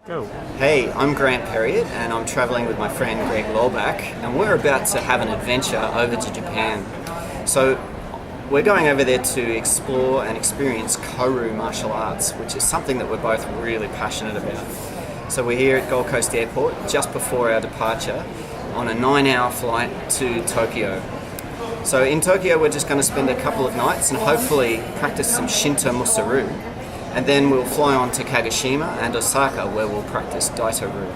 Go. Hey, I'm Grant Perriott and I'm travelling with my friend Greg Lawback and we're about to have an adventure over to Japan. So we're going over there to explore and experience Koryu martial arts, which is something that we're both really passionate about. So we're here at Gold Coast Airport just before our departure on a 9-hour flight to Tokyo. So in Tokyo we're just going to spend a couple of nights and hopefully practice some Shinto Musaru. And then we'll fly on to Kagoshima and Osaka where we'll practice Daito-ryu.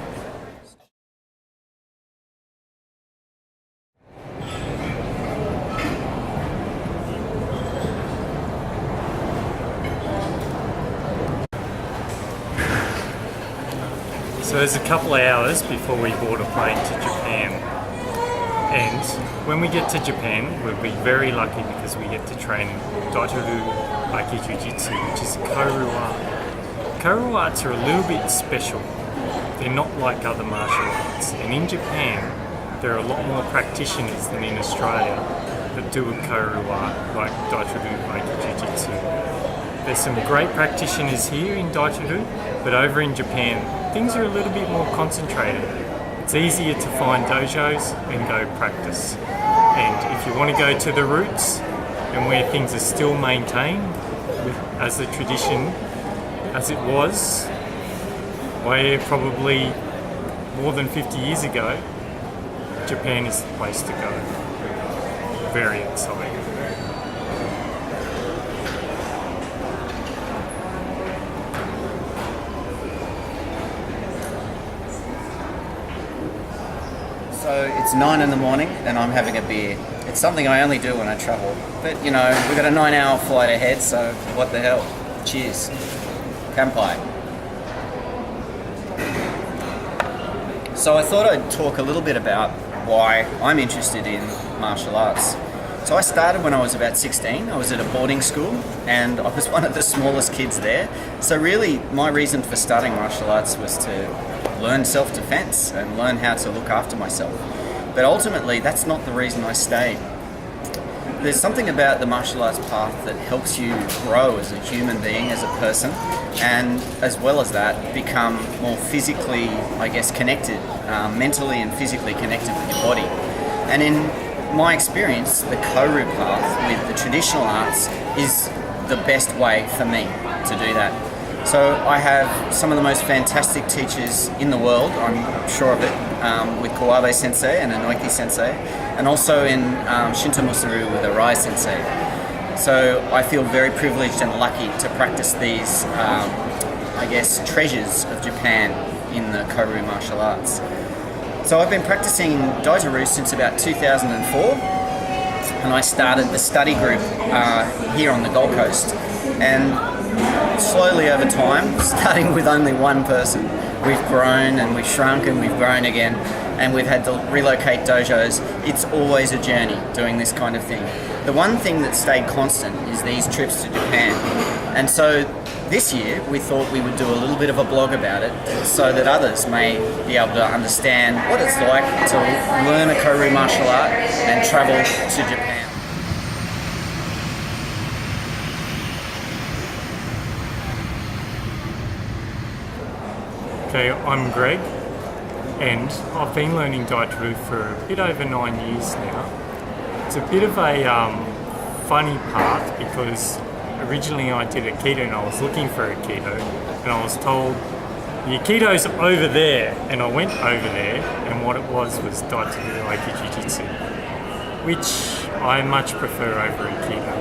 So there's a couple of hours before we board a plane to Japan. And when we get to Japan, we'll be very lucky because we get to train Daito-ryu Jiu-Jitsu, which is Koryu art. Koryu arts are a little bit special. They're not like other martial arts. And in Japan, there are a lot more practitioners than in Australia that do a Koryu art, like Daito-ryu Jiu-Jitsu. There's some great practitioners here in Daito-ryu, but over in Japan, things are a little bit more concentrated. It's easier to find dojos and go practice. And if you want to go to the roots and where things are still maintained as a tradition as it was, where probably more than 50 years ago, Japan is the place to go. Very exciting. So it's 9 in the morning and I'm having a beer. It's something I only do when I travel. But you know, we've got a 9-hour flight ahead, so what the hell. Cheers. Kanpai. So I thought I'd talk a little bit about why I'm interested in martial arts. So I started when I was about 16. I was at a boarding school and I was one of the smallest kids there. So really my reason for starting martial arts was to learn self-defense and learn how to look after myself. But ultimately that's not the reason I stayed. There's something about the martial arts path that helps you grow as a human being, as a person, and as well as that, become more physically, I guess, connected, mentally and physically connected with your body. And in my experience, the Koryu path with the traditional arts is the best way for me to do that. So I have some of the most fantastic teachers in the world, I'm sure of it, with Kawabe Sensei and Inoki Sensei, and also in Shinto Musaru with Arai Sensei. So I feel very privileged and lucky to practice these, I guess, treasures of Japan in the Koryu martial arts. So I've been practicing Daito-ryu since about 2004, and I started the study group here on the Gold Coast. And slowly over time, starting with only one person, we've grown and we've shrunk and we've grown again, and we've had to relocate dojos. It's always a journey doing this kind of thing. The one thing that stayed constant is these trips to Japan. And so this year we thought we would do a little bit of a blog about it so that others may be able to understand what it's like to learn a Koryu martial art and travel to Japan. Okay, I'm Greg, and I've been learning Daito-ryu for a bit over 9 years now. It's a bit of a funny path because originally I did Aikido and I was looking for Aikido, and I was told the Aikido's over there, and I went over there, and what it was Daito-ryu Jiu-Jitsu, which I much prefer over Aikido.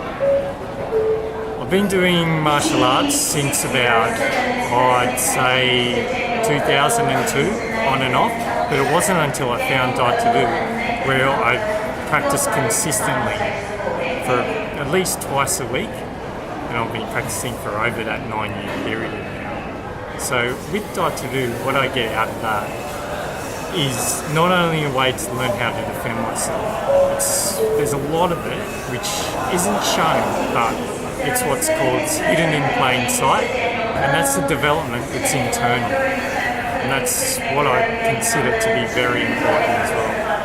I've been doing martial arts since about, I'd say, 2002, on and off, but it wasn't until I found Daito-ryu where I practiced consistently for at least twice a week, and I've been practicing for over that 9-year period now. So with Daito-ryu, what I get out of that is not only a way to learn how to defend myself, there's a lot of it which isn't shown, but it's what's called hidden in plain sight, and that's the development that's internal. And that's what I consider to be very important as well.